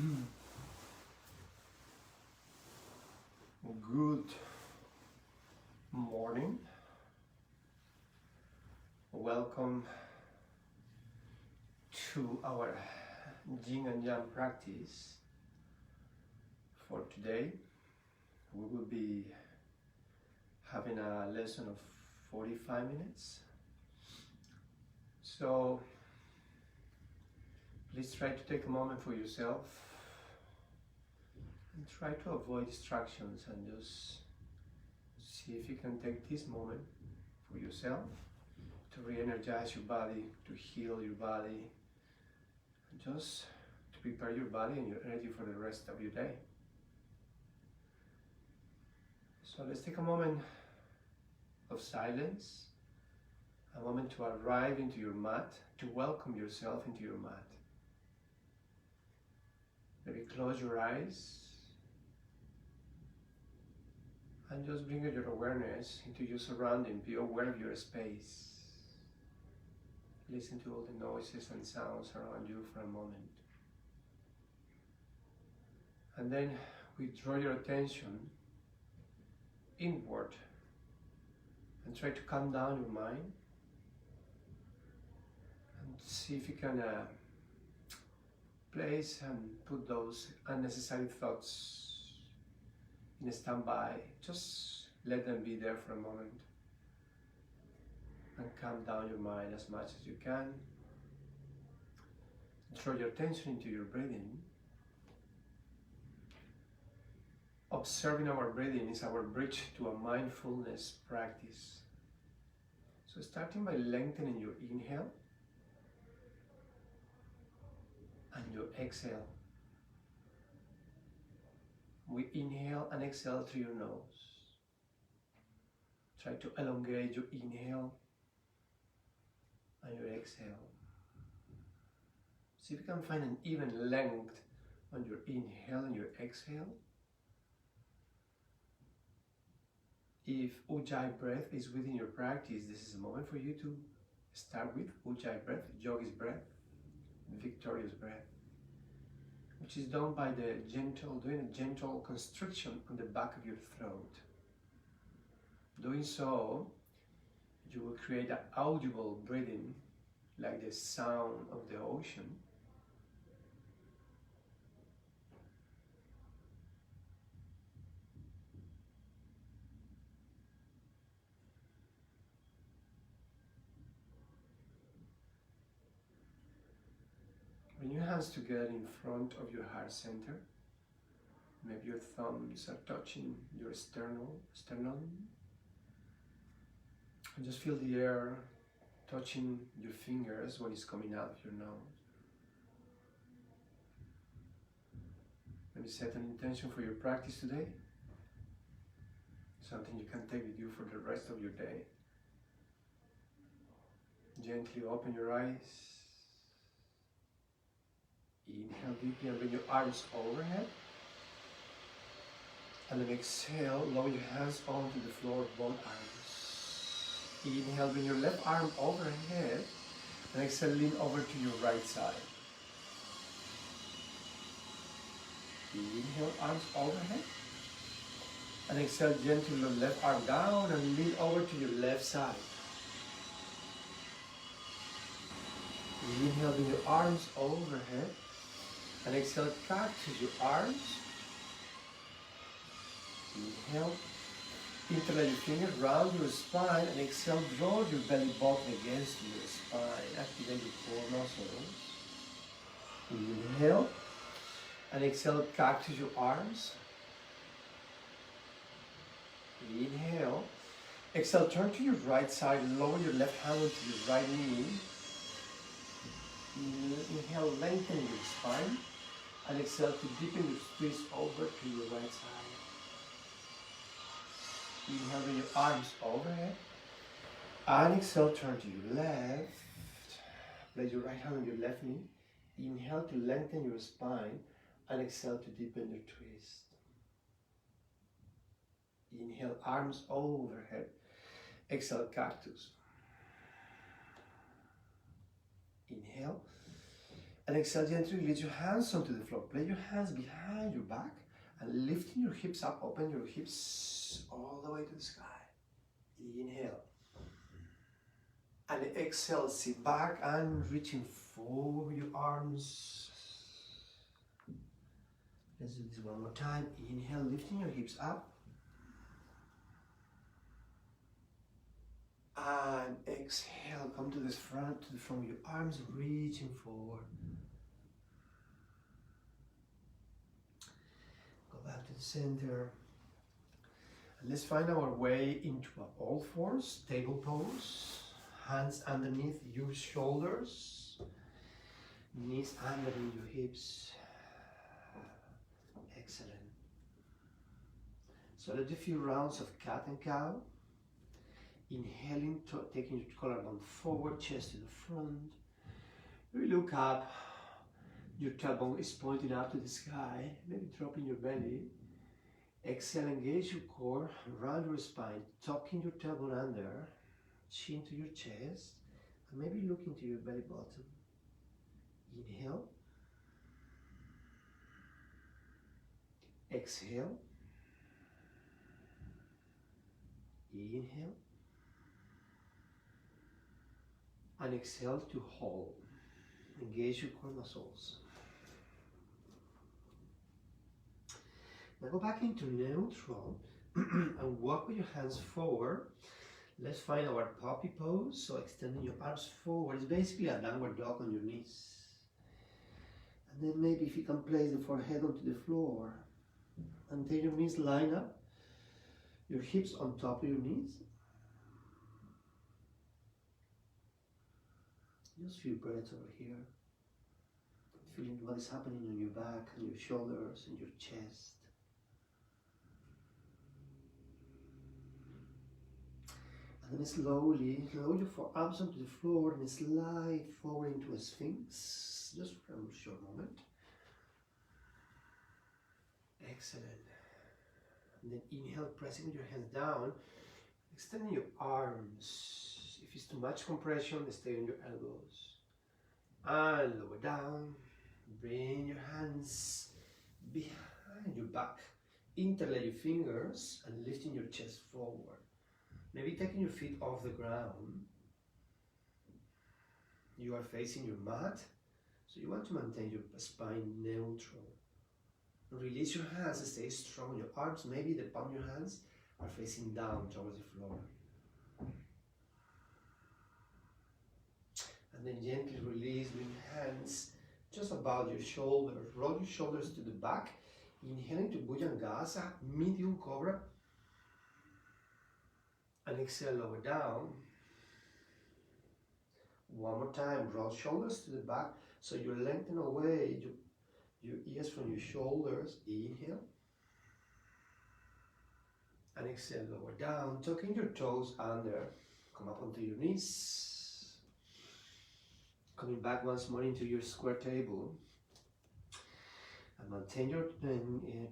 Good morning. Welcome to our Yin and Yang practice. For today, we will be having a lesson of 45 minutes. So please try to take a moment for yourself and try to avoid distractions and just see if you can take this moment for yourself to re-energize your body, to heal your body, and just to prepare your body and your energy for the rest of your day. So let's take a moment of silence, a moment to arrive into your mat, to welcome yourself into your mat. Maybe close your eyes and just bring your awareness into your surrounding. Be aware of your space. Listen to all the noises and sounds around you for a moment. And then withdraw your attention inward and try to calm down your mind and see if you can place and put those unnecessary thoughts in a standby. Just let them be there for a moment and calm down your mind as much as you can. Draw your attention into your breathing. Observing our breathing is our bridge to a mindfulness practice. So starting by lengthening your inhale and your exhale. We inhale and exhale through your nose. Try to elongate your inhale and your exhale. See if you can find an even length on your inhale and your exhale. If Ujjayi breath is within your practice, this is a moment for you to start with Ujjayi breath, yogi's breath, victorious breath, which is done by doing a gentle constriction on the back of your throat. Doing so, you will create an audible breathing, like the sound of the ocean. Bring your hands together in front of your heart center. Maybe your thumbs are touching your sternum. And just feel the air touching your fingers when it's coming out of your nose. Maybe set an intention for your practice today. Something you can take with you for the rest of your day. Gently open your eyes. Inhale deeply and bring your arms overhead. And then exhale, lower your hands onto the floor, both arms. Inhale, bring your left arm overhead. And exhale, lean over to your right side. Inhale, arms overhead. And exhale, gently your left arm down and lean over to your left side. Inhale, bring your arms overhead. And exhale, cactus your arms. Inhale, interlace your fingers round your spine, and exhale, draw your belly button against your spine. Activate your core muscles. Inhale, and exhale, cactus your arms. Inhale, exhale, turn to your right side, lower your left hand onto your right knee. Inhale, lengthen your spine. And exhale to deepen your squeeze over to your right side. Inhale, bring your arms overhead. And exhale, turn to your left. Place your right hand on your left knee. Inhale to lengthen your spine. And exhale to deepen your twist. Inhale, arms overhead. Exhale, cactus. Inhale. And exhale, gently release your hands onto the floor. Place your hands behind your back and lifting your hips up, open your hips all the way to the sky. Inhale. And exhale, sit back and reaching forward with your arms. Let's do this one more time. Inhale, lifting your hips up. And exhale, come to the front with your arms reaching forward. Go back to the center. And let's find our way into all fours, table pose. Hands underneath your shoulders. Knees underneath your hips. Excellent. So let's do a few rounds of cat and cow. Inhaling, taking your collarbone forward, chest to the front. We look up. Your tailbone is pointing up to the sky. Maybe dropping your belly. Exhale, engage your core, round your spine, tucking your tailbone under, chin to your chest, and maybe look into your belly button. Inhale. Exhale. Inhale. And exhale to hold. Engage your core muscles. Now go back into neutral and walk with your hands forward. Let's find our puppy pose. So extending your arms forward. It's basically a downward dog on your knees. And then maybe if you can place the forehead onto the floor. And then your knees line up. Your hips on top of your knees. Just a few breaths over here. Feeling what is happening on your back and your shoulders and your chest. And then slowly lower your forearms onto the floor and slide forward into a sphinx. Just for a short moment. Excellent. And then inhale, pressing with your hands down, extending your arms. If it's too much compression, stay on your elbows. And lower down. Bring your hands behind your back. Interlay your fingers and lifting your chest forward. Maybe taking your feet off the ground. You are facing your mat, so you want to maintain your spine neutral. Release your hands, stay strong. Your arms, maybe the palm of your hands are facing down towards the floor. And then gently release with hands just above your shoulders. Roll your shoulders to the back. Inhaling to Bhujangasa, medium cobra. And exhale, lower down. One more time, roll shoulders to the back. So you lengthen away your ears from your shoulders. Inhale. And exhale, lower down. Tucking your toes under. Come up onto your knees. Coming back once more into your square table. And maintain your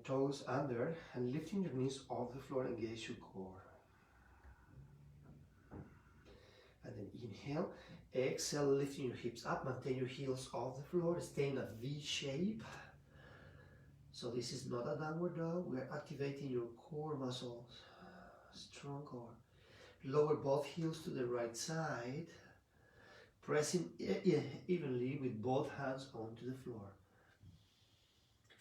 toes under and lifting your knees off the floor. Engage your core. And then inhale. Exhale, lifting your hips up. Maintain your heels off the floor. Stay in a V shape. So this is not a downward dog. We are activating your core muscles. Strong core. Lower both heels to the right side. Pressing evenly with both hands onto the floor.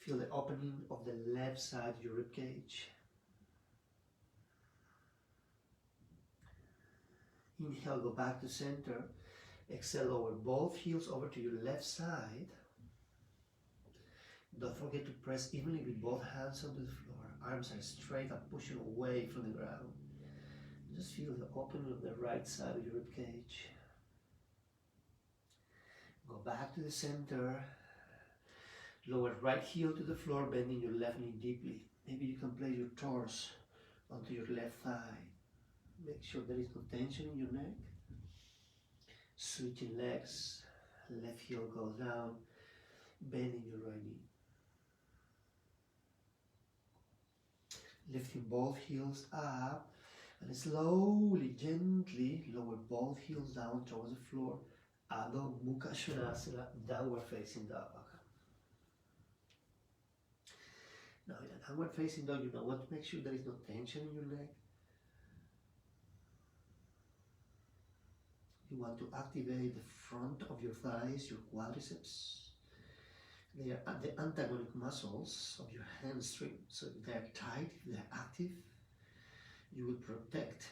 Feel the opening of the left side of your rib cage. Inhale, go back to center. Exhale, lower both heels over to your left side. Don't forget to press evenly with both hands onto the floor. Arms are straight and pushing away from the ground. Just feel the opening of the right side of your rib cage. Go back to the center. Lower right heel to the floor, bending your left knee deeply. Maybe you can place your torso onto your left thigh. Make sure there is no tension in your neck. Switching legs. Left heel goes down. Bending your right knee. Lifting both heels up. And slowly, gently lower both heels down towards the floor. Adho Mukha Svanasana, downward facing dog. Now in a downward facing dog, you want to make sure there is no tension in your neck. You want to activate the front of your thighs, your quadriceps. They are the antagonic muscles of your hamstring. So if they are tight, if they are active, you will protect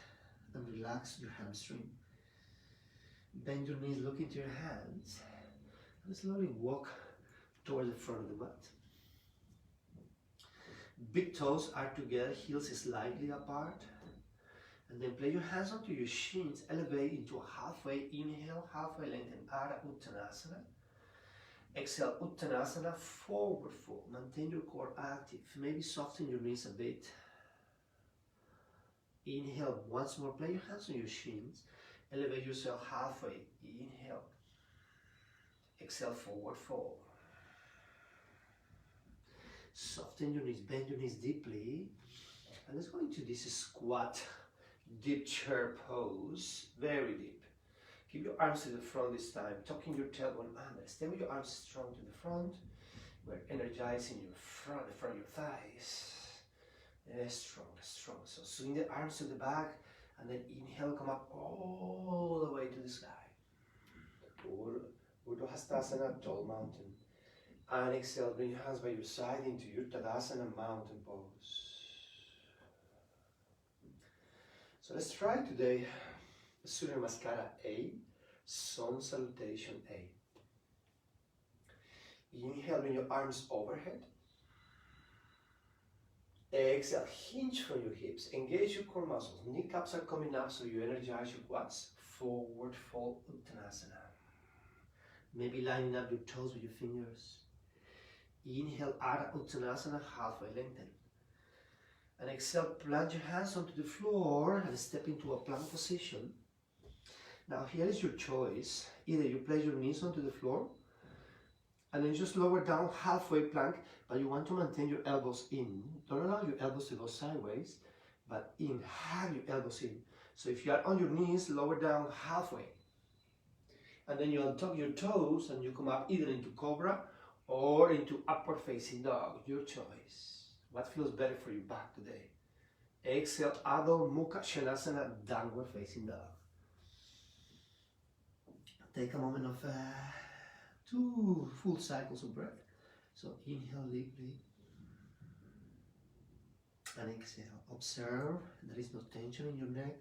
and relax your hamstring. Bend your knees, look into your hands, and slowly walk toward the front of the mat. Big toes are together, heels slightly apart. And then place your hands onto your shins, elevate into a halfway inhale, halfway lengthen, Ardha Uttanasana. Exhale, Uttanasana, forward fold. Maintain your core active. Maybe soften your knees a bit. Inhale once more. Place your hands on your shins. Elevate yourself halfway. Inhale. Exhale, forward fold. Soften your knees. Bend your knees deeply. And let's go into this squat, deep chair pose. Very deep. Keep your arms to the front this time, tucking your tailbone under. Stay with your arms strong to the front. We're energizing your front, the front of your thighs. Strong, strong. So swing the arms to the back, and then inhale, come up all the way to the sky. Urdhva Hastasana, tall mountain. And exhale, bring your hands by your side into your Tadasana, mountain pose. So let's try today Surya Namaskara A, Sun Salutation A. Inhale, bring your arms overhead. Exhale, hinge from your hips, engage your core muscles. Kneecaps are coming up so you energize your quads. Forward fold Uttanasana. Maybe lining up your toes with your fingers. Inhale, Ardha Uttanasana, halfway lengthen. And exhale, plant your hands onto the floor and step into a plank position. Now here is your choice. Either you place your knees onto the floor and then just lower down halfway plank, but you want to maintain your elbows in. Don't allow your elbows to go sideways, but in, have your elbows in. So if you are on your knees, lower down halfway. And then you untuck your toes and you come up either into Cobra or into upward facing dog, your choice. What feels better for your back today? Exhale, Adho Mukha Svanasana, downward facing dog. Take a moment of 2 full cycles of breath. So inhale deeply and exhale. Observe there is no tension in your neck.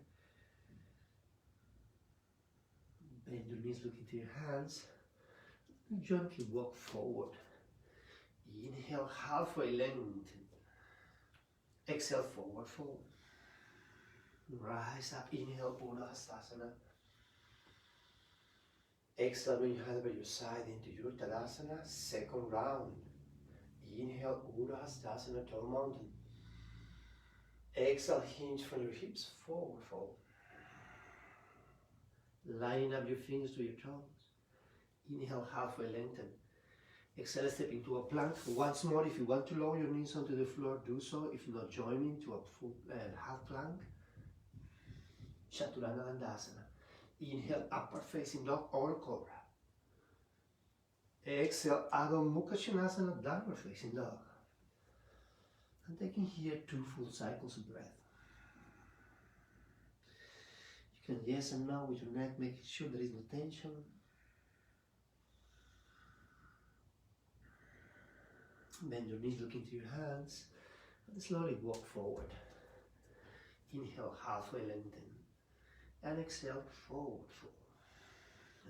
Bend your knees, look into your hands. Gently walk forward. Inhale, halfway lengthen. Exhale, forward fold. Rise up, inhale, Urdhva Hastasana. Exhale, bring your hands by your side into your Tadasana, second round. Inhale, Urdhva Hastasana, tall mountain. Exhale, hinge from your hips, forward fold. Line up your fingers to your toes. Inhale, halfway lengthen. Exhale, step into a plank. Once more, if you want to lower your knees onto the floor, do so. If not, join into a full half plank. Chaturanga Dandasana. Inhale, upward facing dog or Cobra. Exhale, Adho Mukha Svanasana, downward facing dog. And taking here 2 full cycles of breath. You can yes and no with your neck, making sure there is no tension. Bend your knees, look into your hands, and slowly walk forward. Inhale, halfway lengthen. And exhale, forward fold.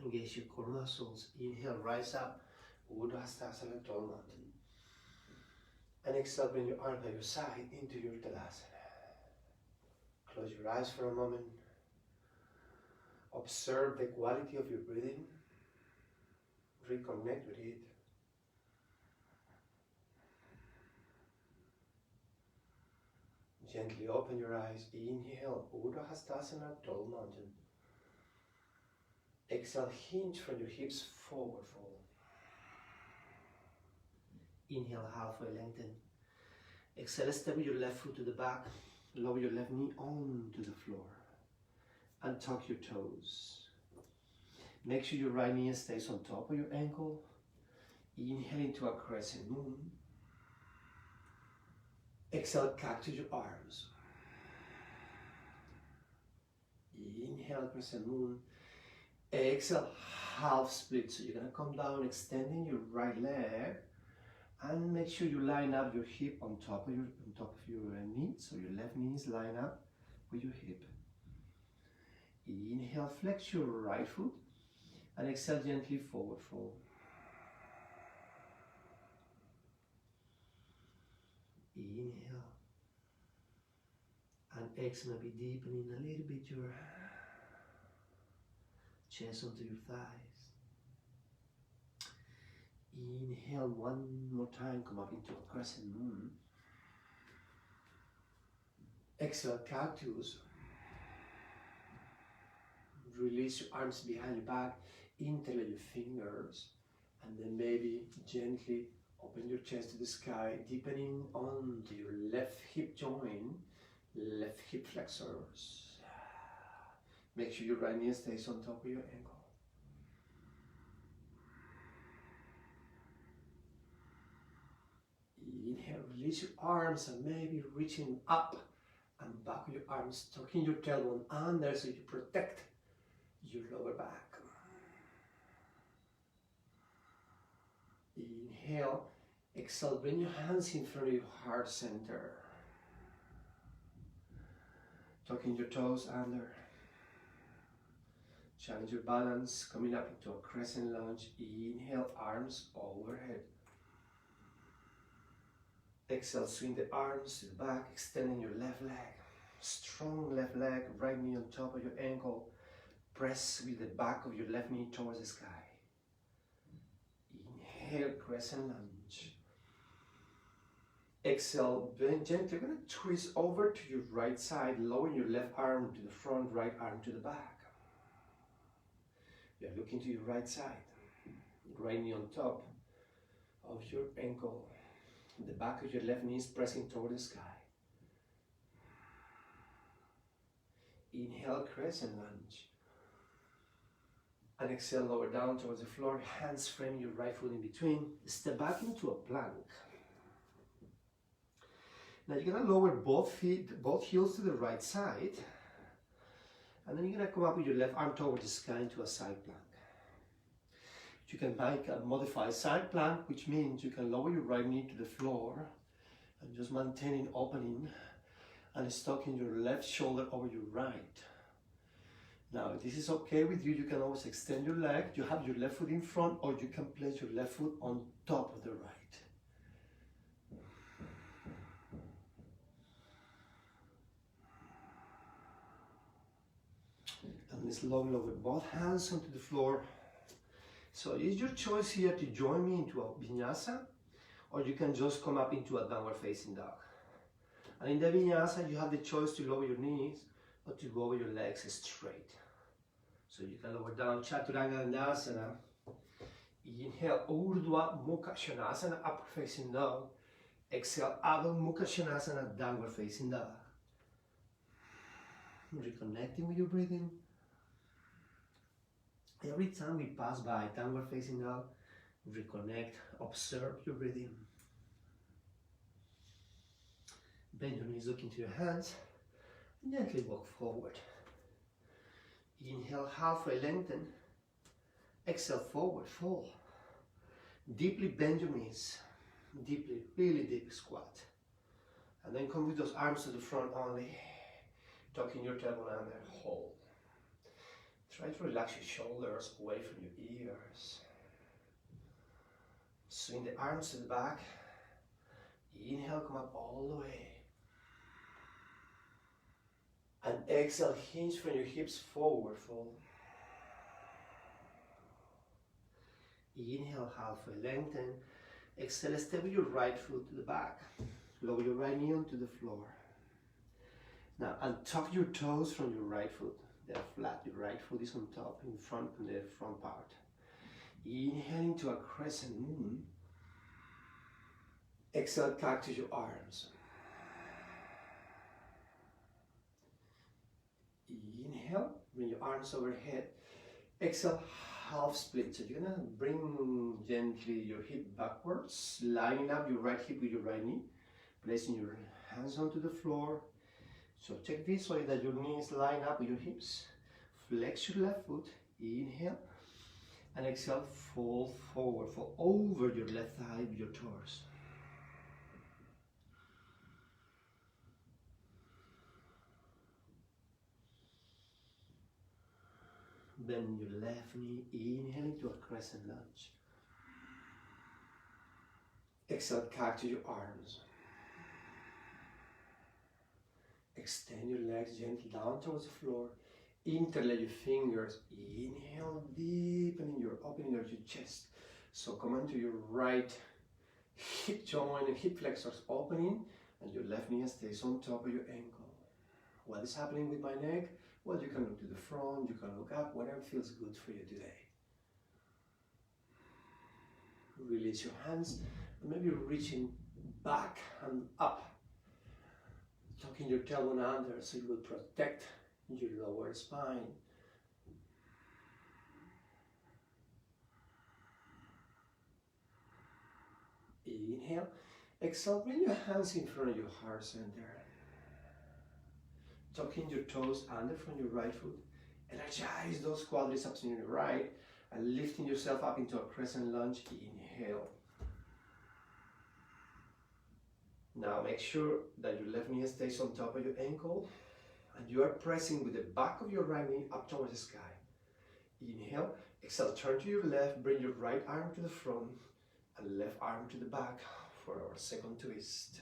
Engage your core muscles. Inhale, rise up, Urdhva Hastasana, tall mountain. And exhale, bring your arm by your side into your Tadasana. Close your eyes for a moment. Observe the quality of your breathing. Reconnect with it. Gently open your eyes. Inhale, Urdhva Hastasana, tall mountain. Exhale, hinge from your hips, forward fold. Inhale, halfway lengthen. Exhale, step your left foot to the back. Lower your left knee onto the floor. And tuck your toes. Make sure your right knee stays on top of your ankle. Inhale into a crescent moon. Exhale, cactus your arms. Inhale, crescent moon. Exhale, half split. So you're gonna come down, extending your right leg, and make sure you line up your hip on top of your knee. So your left knee is lined up with your hip. Inhale, flex your right foot, and exhale gently forward fold. Inhale, and exhale, maybe deepening a little bit your chest onto your thighs. Inhale one more time, come up into a crescent moon. Exhale, cactus. Release your arms behind your back, interlace your fingers, and then maybe gently open your chest to the sky, deepening onto your left hip joint, left hip flexors. Make sure your right knee stays on top of your ankle. Inhale, release your arms and maybe reaching up and back with your arms, tucking your tailbone under so you protect your lower back. Inhale, exhale, bring your hands in front of your heart center. Tucking your toes under. Challenge your balance, coming up into a crescent lunge. Inhale, arms overhead. Exhale, swing the arms to the back, extending your left leg. Strong left leg, right knee on top of your ankle. Press with the back of your left knee towards the sky. Inhale, crescent lunge. Exhale, bend gently. You're going to twist over to your right side, lowering your left arm to the front, right arm to the back. You're looking to your right side. Right knee on top of your ankle. The back of your left knee is pressing toward the sky. Inhale, crescent lunge. And exhale, lower down towards the floor. Hands frame your right foot in between. Step back into a plank. Now you're gonna lower both heels to the right side. And then you're gonna come up with your left arm towards the sky into a side plank. You can make a modified side plank, which means you can lower your right knee to the floor and just maintaining opening and stocking your left shoulder over your right. Now, if this is okay with you, you can always extend your leg. You have your left foot in front, or you can place your left foot on top of the right. And slowly lower both hands onto the floor. So it's your choice here to join me into a vinyasa, or you can just come up into a downward facing dog. And in the vinyasa, you have the choice to lower your knees or to lower your legs straight. So you can lower down Chaturanga Dandasana. Inhale, Urdhva Mukha Svanasana, upward facing dog. Exhale, Adho Mukha Svanasana, downward facing dog. Reconnecting with your breathing. Every time we pass by downward facing dog, reconnect, observe your breathing. Bend your knees, look into your hands, and gently walk forward. Inhale, halfway lengthen. Exhale, forward fold. Deeply bend your knees. Deeply, really deep squat. And then come with those arms to the front only. Tucking your tailbone under, hold. Try to relax your shoulders away from your ears. Swing the arms to the back. Inhale, come up all the way. And exhale, hinge from your hips forward fold. Inhale, halfway lengthen. Exhale, step with your right foot to the back. Lower your right knee onto the floor. Now, untuck your toes from your right foot. They're flat. Your right foot is on top, in front, on the front part. Inhale into a crescent moon. Exhale, cactus your arms. Inhale, bring your arms overhead. Exhale, half split. So you're gonna bring gently your hip backwards, lining up your right hip with your right knee, placing your hands onto the floor. So check this way that your knees line up with your hips. Flex your left foot, inhale, and exhale, fold forward, fold over your left thigh with your torso. Bend your left knee, inhale into a crescent lunge. Exhale, cactus your arms. Extend your legs gently down towards the floor. Interlace your fingers. Inhale, deepening your opening of your chest. So come onto your right hip joint and hip flexors opening, and your left knee stays on top of your ankle. What is happening with my neck? Well, you can look to the front, you can look up, whatever feels good for you today. Release your hands, and maybe reaching back and up. Tucking your tailbone under so you will protect your lower spine. Inhale, exhale, bring your hands in front of your heart center. Tucking your toes under from your right foot. Energize those quadriceps in your right and lifting yourself up into a crescent lunge. Inhale. Now make sure that your left knee stays on top of your ankle and you are pressing with the back of your right knee up towards the sky. Inhale, exhale, turn to your left, bring your right arm to the front and left arm to the back for our second twist.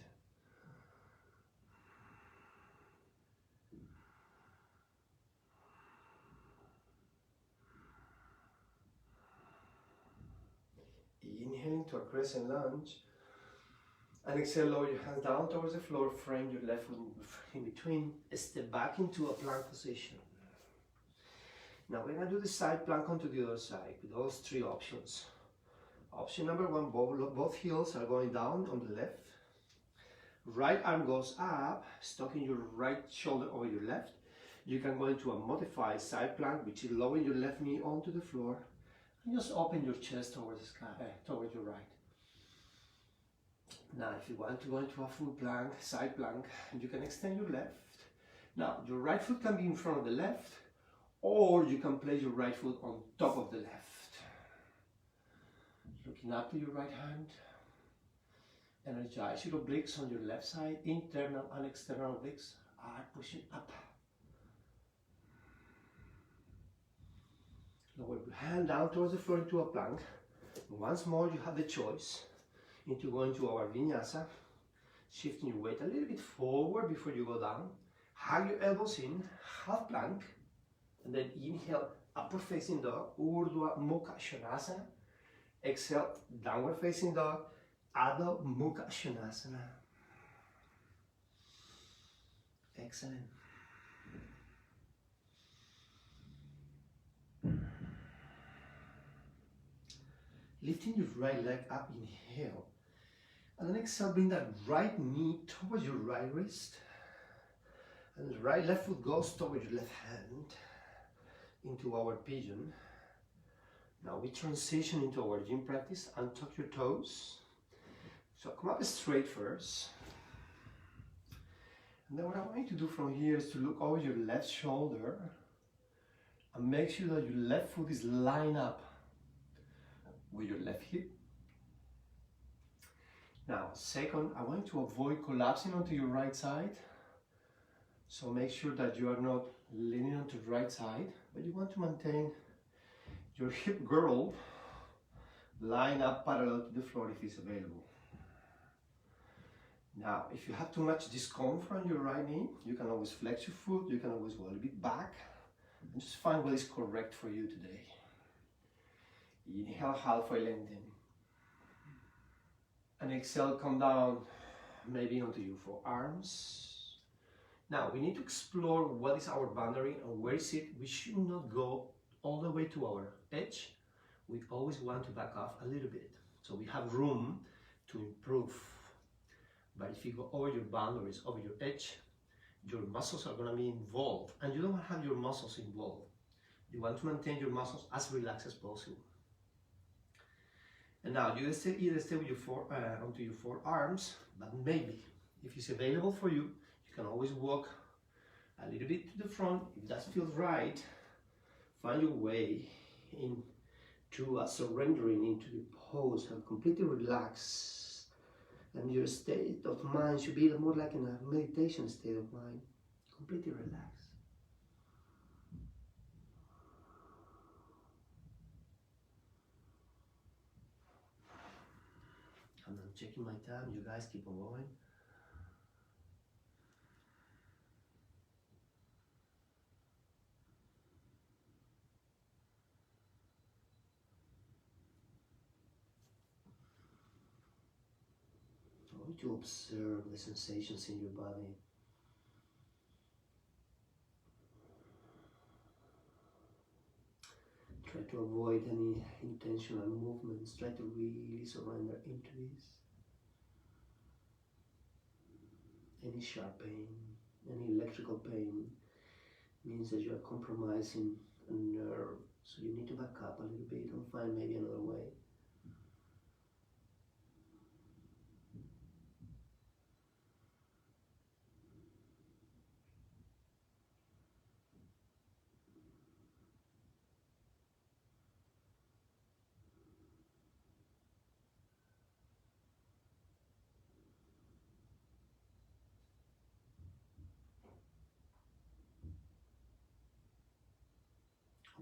Inhale into a crescent lunge. And exhale, lower your hands down towards the floor, frame your left foot in between, step back into a plank position. Now we're going to do the side plank onto the other side with those three options. Option number one, both heels are going down on the left. Right arm goes up, stocking your right shoulder over your left. You can go into a modified side plank, which is lowering your left knee onto the floor and just open your chest towards the sky, towards your right. Now, if you want to go into a full plank, side plank, you can extend your left. Now, your right foot can be in front of the left, or you can place your right foot on top of the left. Looking up to your right hand. Energize your obliques on your left side. Internal and external obliques are pushing up. Lower your hand down towards the floor into a plank. Once more, you have the choice into going to our vinyasa, shifting your weight a little bit forward before you go down. Hug your elbows in, half plank, and then inhale, upward facing dog, Urdhva Mukha Svanasana. Exhale, downward facing dog, Adho Mukha Svanasana. Excellent. Lifting your right leg up, inhale. And then exhale, bring that right knee towards your right wrist. And the right left foot goes towards your left hand into our pigeon. Now we transition into our gym practice. Untuck your toes. So come up straight first. And then what I want you to do from here is to look over your left shoulder and make sure that your left foot is lined up with your left hip. Now, second, I want you to avoid collapsing onto your right side. So make sure that you are not leaning onto the right side, but you want to maintain your hip girdle line up parallel to the floor if it's available. Now, if you have too much discomfort on your right knee, you can always flex your foot, you can always go a little bit back, and just find what is correct for you today. Inhale, halfway lengthen. And exhale, come down, maybe onto your forearms. Now, we need to explore what is our boundary and where is it. We should not go all the way to our edge. We always want to back off a little bit, so we have room to improve. But if you go over your boundaries, over your edge, your muscles are going to be involved, and you don't want to have your muscles involved. You want to maintain your muscles as relaxed as possible. And now you either stay with your onto your forearms, but maybe if it's available for you, you can always walk a little bit to the front. If that feels right, find your way into a surrendering into the pose and completely relax. And your state of mind should be more like in a meditation state of mind, completely relaxed. And I'm checking my time. You guys keep on going. I want you to observe the sensations in your body. Try to avoid any intentional movements. Try to really surrender into this. Any sharp pain, any electrical pain means that you are compromising a nerve. So you need to back up a little bit and find maybe another way.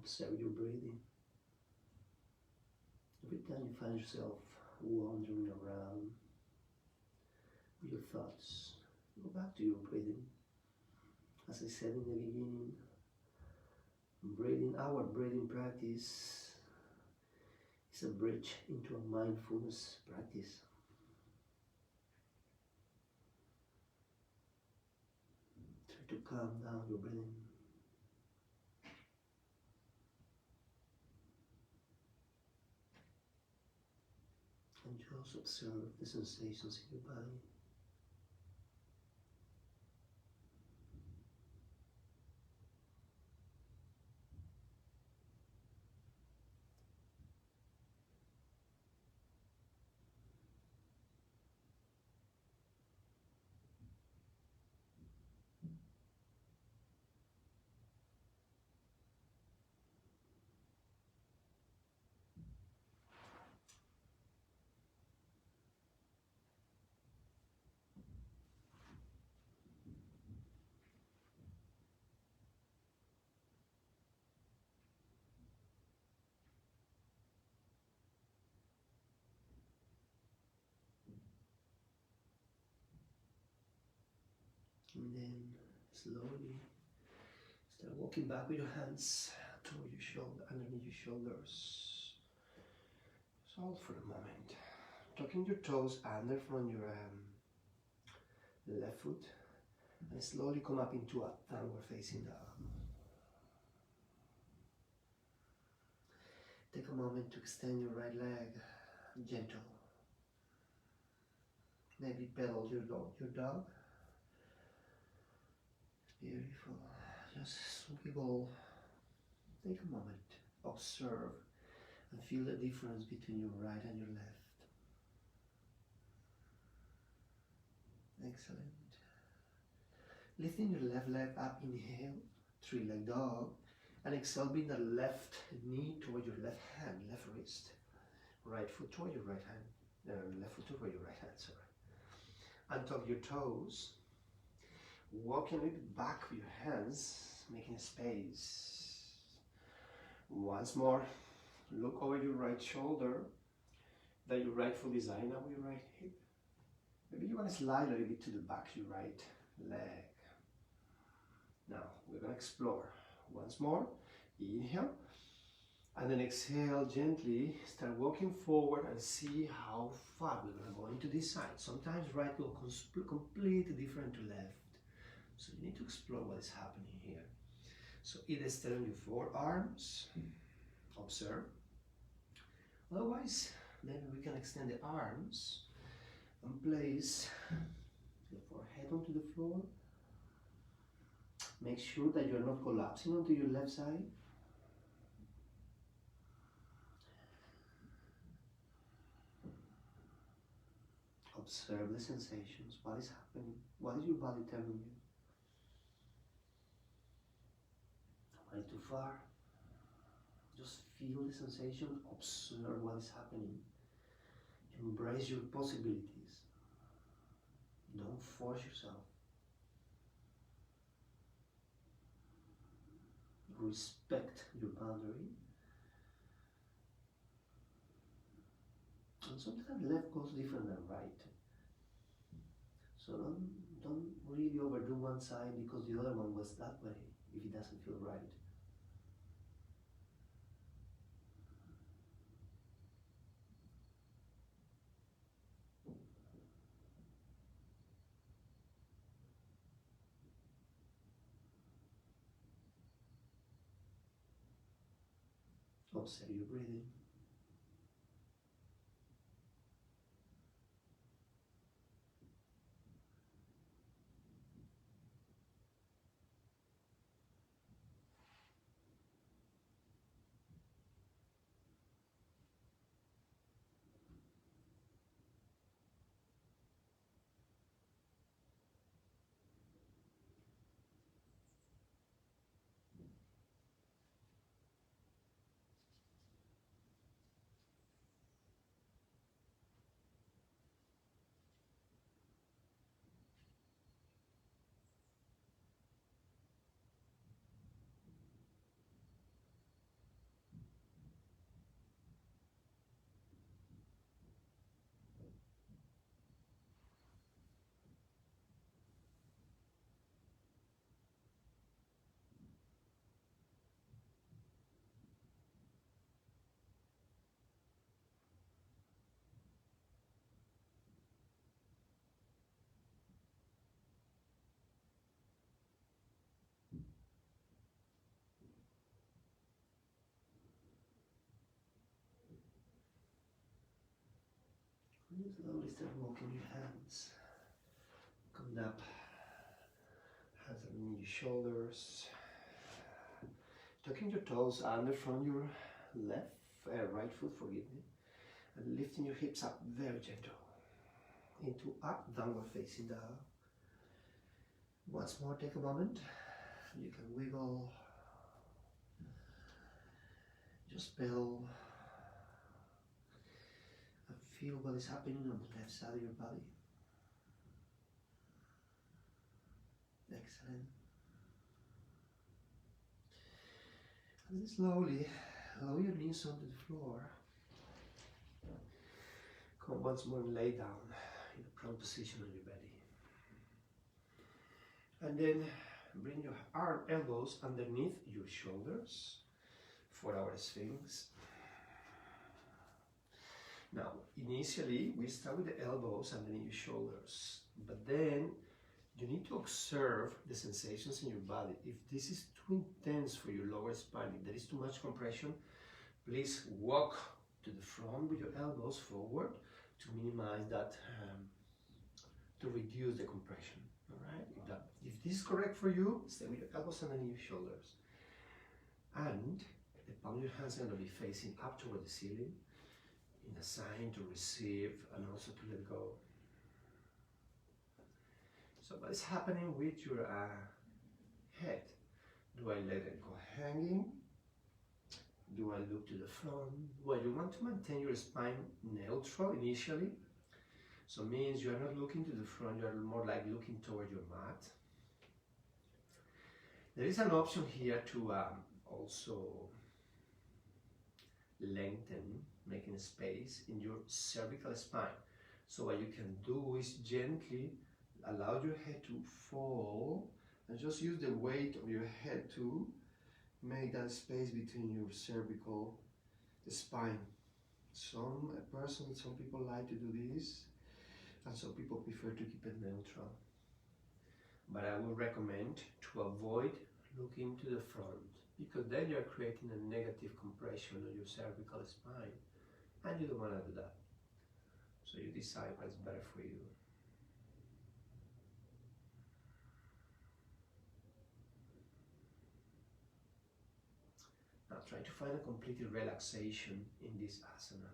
Observe your breathing. Every time you find yourself wandering around with your thoughts, go back to your breathing. As I said in the beginning, our breathing practice is a bridge into a mindfulness practice. Try to calm down your breathing. And just observe the sensations in your body. And then slowly start walking back with your hands toward your shoulder, underneath your shoulders. So hold for a moment. Tucking your toes under from your left foot and slowly come up into a downward facing dog. Take a moment to extend your right leg, gentle. Maybe pedal your dog. Beautiful. Just wiggle. Take a moment, observe, and feel the difference between your right and your left. Excellent. Lifting your left leg up, inhale, three-leg dog, and exhale, bring the left knee toward your left hand, left wrist. Right foot toward your right hand, left foot toward your right hand, sorry. Untuck your toes. Walking a little bit back with your hands, making a space. Once more, look over your right shoulder, that your right foot is lining up with your right hip. Maybe you want to slide a little bit to the back of your right leg. Now, we're going to explore. Once more, inhale, and then exhale gently, start walking forward and see how far we're going to go into this side. Sometimes right will completely different to left. So you need to explore what is happening here. So either stand on your forearms, observe. Otherwise, maybe we can extend the arms and place the forehead onto the floor. Make sure that you're not collapsing onto your left side. Observe the sensations. What is happening? What is your body telling you? Am I too far? Just feel the sensation. Observe what is happening. Embrace your possibilities. Don't force yourself. Respect your boundary. And sometimes left goes different than right. So don't really overdo one side because the other one was that way if it doesn't feel right. Observe your breathing. And slowly start walking your hands. Come up. Hands underneath your shoulders. Tucking your toes under from your right foot, forgive me. And lifting your hips up very gentle. Into up, downward facing dog. Once more, take a moment. You can wiggle. Just pedal. And feel what is happening on the left side of your body. Excellent. And then slowly lower your knees onto the floor. Come once more and lay down in a prone position on your belly. And then bring your elbows underneath your shoulders for our Sphinx. Now, initially, we start with the elbows underneath your shoulders, but then you need to observe the sensations in your body. If this is too intense for your lower spine, if there is too much compression, please walk to the front with your elbows forward to minimize that, to reduce the compression. All right? If this is correct for you, stay with your elbows underneath your shoulders. And the palm of your hands are going to be facing up toward the ceiling in a sign to receive and also to let go. So what is happening with your head? Do I let it go hanging? Do I look to the front? Well, you want to maintain your spine neutral initially. So it means you are not looking to the front, you are more like looking toward your mat. There is an option here to also lengthen, making space in your cervical spine. So what you can do is gently allow your head to fall and just use the weight of your head to make that space between your cervical spine. Some people like to do this, and some people prefer to keep it neutral. But I would recommend to avoid looking to the front, because then you're creating a negative compression on your cervical spine, and you don't want to do that. So you decide what's better for you. Now try to find a complete relaxation in this asana.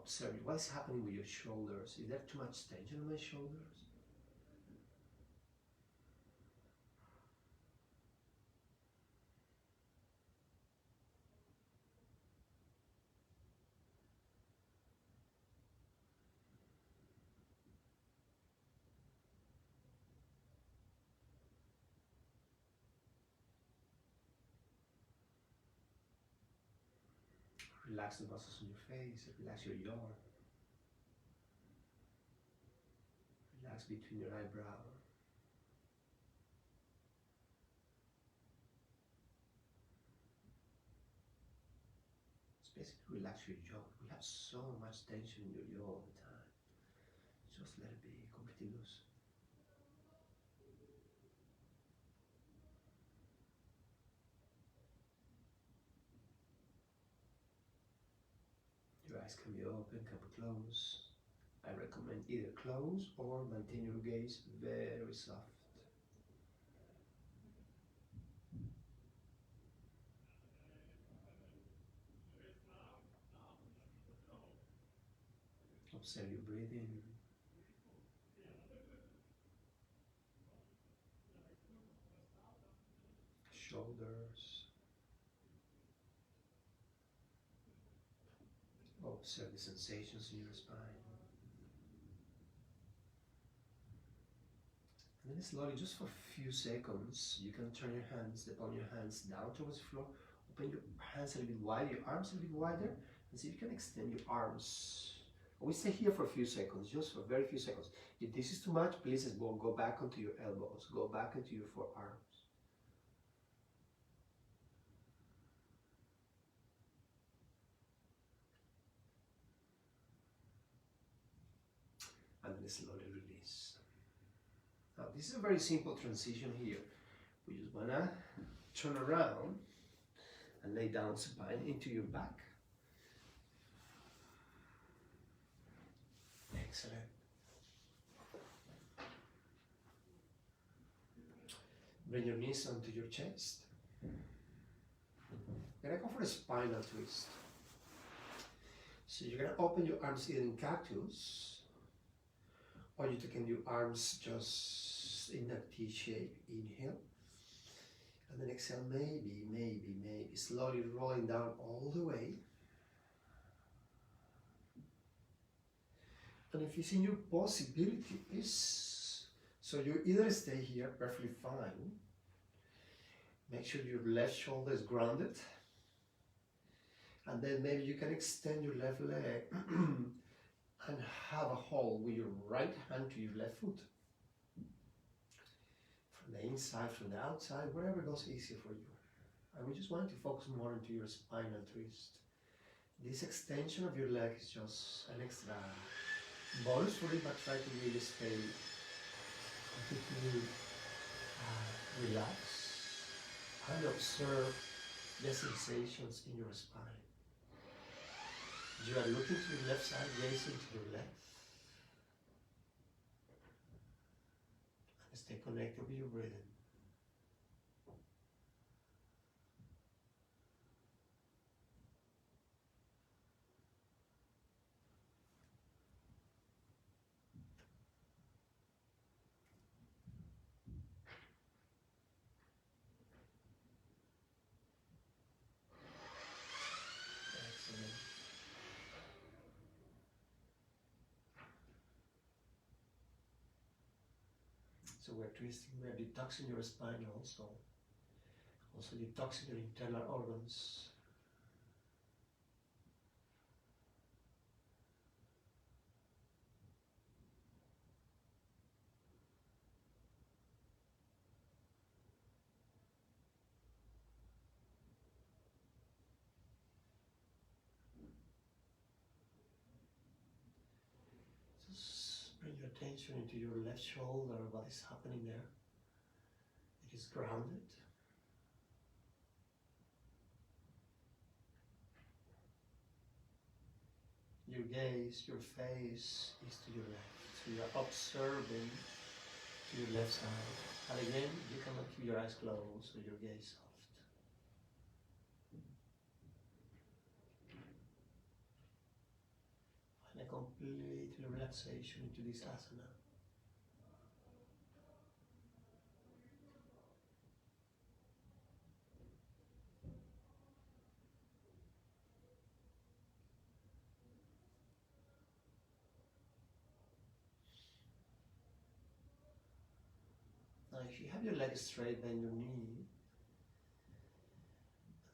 observe what is happening with your shoulders. Is there too much tension on my shoulders? Relax the muscles on your face, relax your jaw. Relax between your eyebrow. Just basically relax your jaw. We have so much tension in your jaw all the time. Just let it be completely loose. Your eyes can be open, can be closed. I recommend either close or maintain your gaze very soft. Observe your breathing. Shoulders. Observe the sensations in your spine. And then slowly, just for a few seconds, you can turn your hands, upon your hands down towards the floor. Open your hands a little bit wider, your arms a little bit wider, and see if you can extend your arms. We stay here for a few seconds, just for very few seconds. If this is too much, please go back onto your elbows, go back into your forearms. And then slowly release. Now this is a very simple transition here. We just wanna turn around and lay down supine into your back. Excellent. Bring your knees onto your chest. You're gonna go for a spinal twist. So you're gonna open your arms either in cactus, or you can do arms just in that T shape. Inhale. And then exhale, maybe, slowly rolling down all the way. And if you see your possibilities, so you either stay here perfectly fine, make sure your left shoulder is grounded, and then maybe you can extend your left leg and have a hold with your right hand to your left foot. From the inside, from the outside, wherever goes easier for you. And we just want to focus more into your spinal twist. This extension of your leg is just an extra bonus for it, but try to really stay completely relaxed and observe the sensations in your spine. You are looking to your left side, gazing to your left. And stay connected with your breathing. So we're twisting, we're detoxing your spine also detoxing your internal organs. Just bring your attention into your left shoulder, what is happening there. It is grounded. Your gaze, your face is to your left. So you are observing to your left side. And again, you cannot keep your eyes closed or your gaze soft. and a complete relaxation into this asana. Now if you have your leg straight, bend your knee.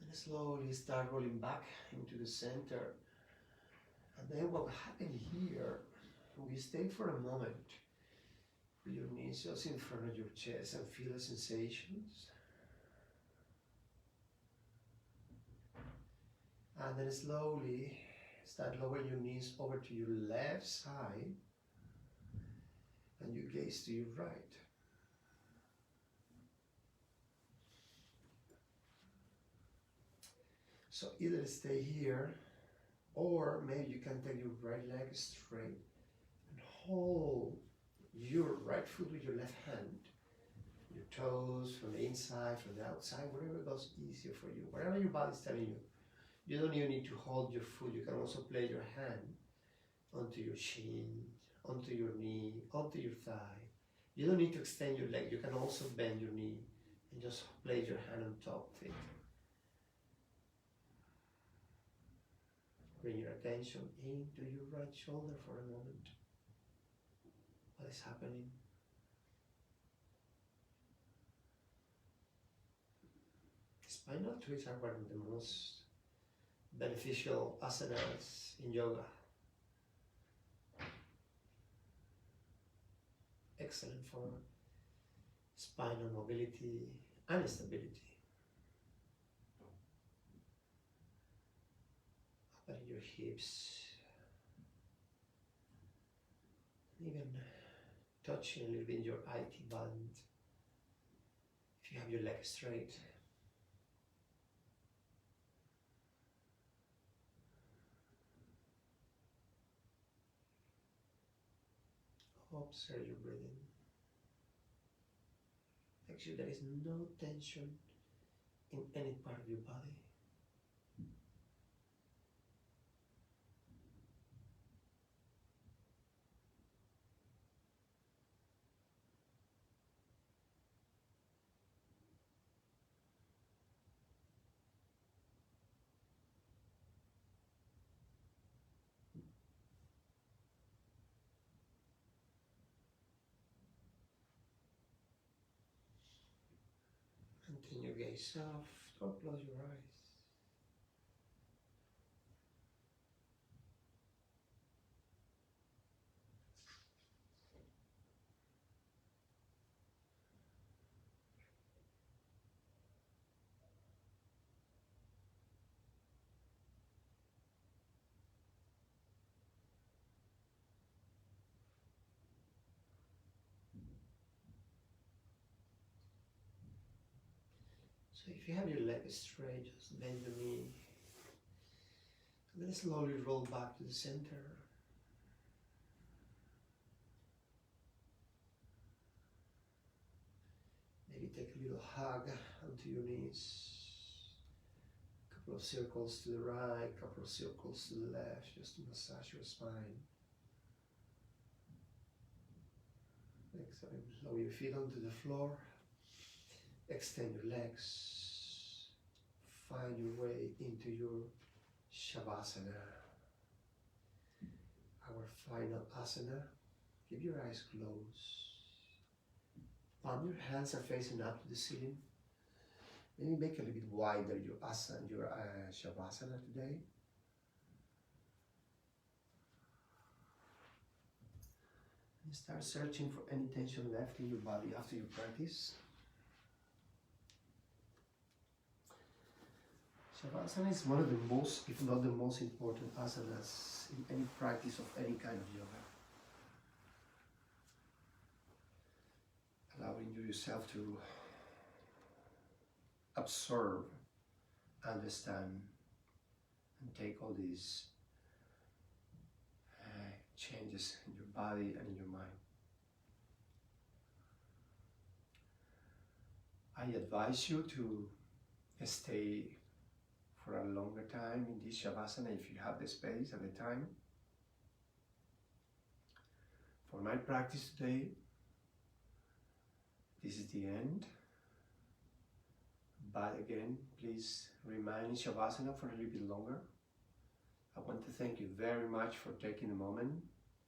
And then slowly start rolling back into the center. And then what happened here, we stay for a moment with your knees just in front of your chest and feel the sensations. And then slowly start lowering your knees over to your left side and you gaze to your right. So either stay here, or maybe you can take your right leg straight and hold your right foot with your left hand, your toes from the inside, from the outside, whatever goes easier for you, whatever your body's telling you. You don't even need to hold your foot. You can also place your hand onto your shin, onto your knee, onto your thigh. You don't need to extend your leg. You can also bend your knee and just place your hand on top of it. Bring your attention into your right shoulder for a moment. What is happening? Spinal twists are one of the most beneficial asanas in yoga. Excellent for spinal mobility and stability. Opening your hips, even touching a little bit your IT band if you have your leg straight. Observe your breathing. Make sure there is no tension in any part of your body. Maintain your gaze soft or close your eyes. So if you have your leg straight, just bend your knee. And then slowly roll back to the center. Maybe take a little hug onto your knees. A couple of circles to the right, a couple of circles to the left, just to massage your spine. Excellent. Lower your feet onto the floor. Extend your legs. Find your way into your Shavasana. Our final asana. Keep your eyes closed. Palm your hands are facing up to the ceiling. Maybe make a little bit wider your asana, your Shavasana today. And start searching for any tension left in your body after you practice. Shavasana is one of the most, if not the most important asanas in any practice of any kind of yoga. Allowing you yourself to observe, understand, and take all these changes in your body and in your mind. I advise you to stay for a longer time in this Shavasana if you have the space at the time. For my practice today, this is the end. But again, please remain in Shavasana for a little bit longer. I want to thank you very much for taking the moment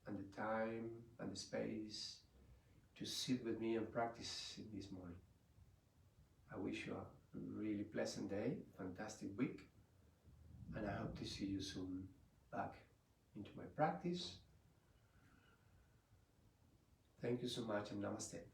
and the time and the space to sit with me and practice this morning. I wish you a really pleasant day, fantastic week, and I hope to see you soon back into my practice. Thank you so much and namaste.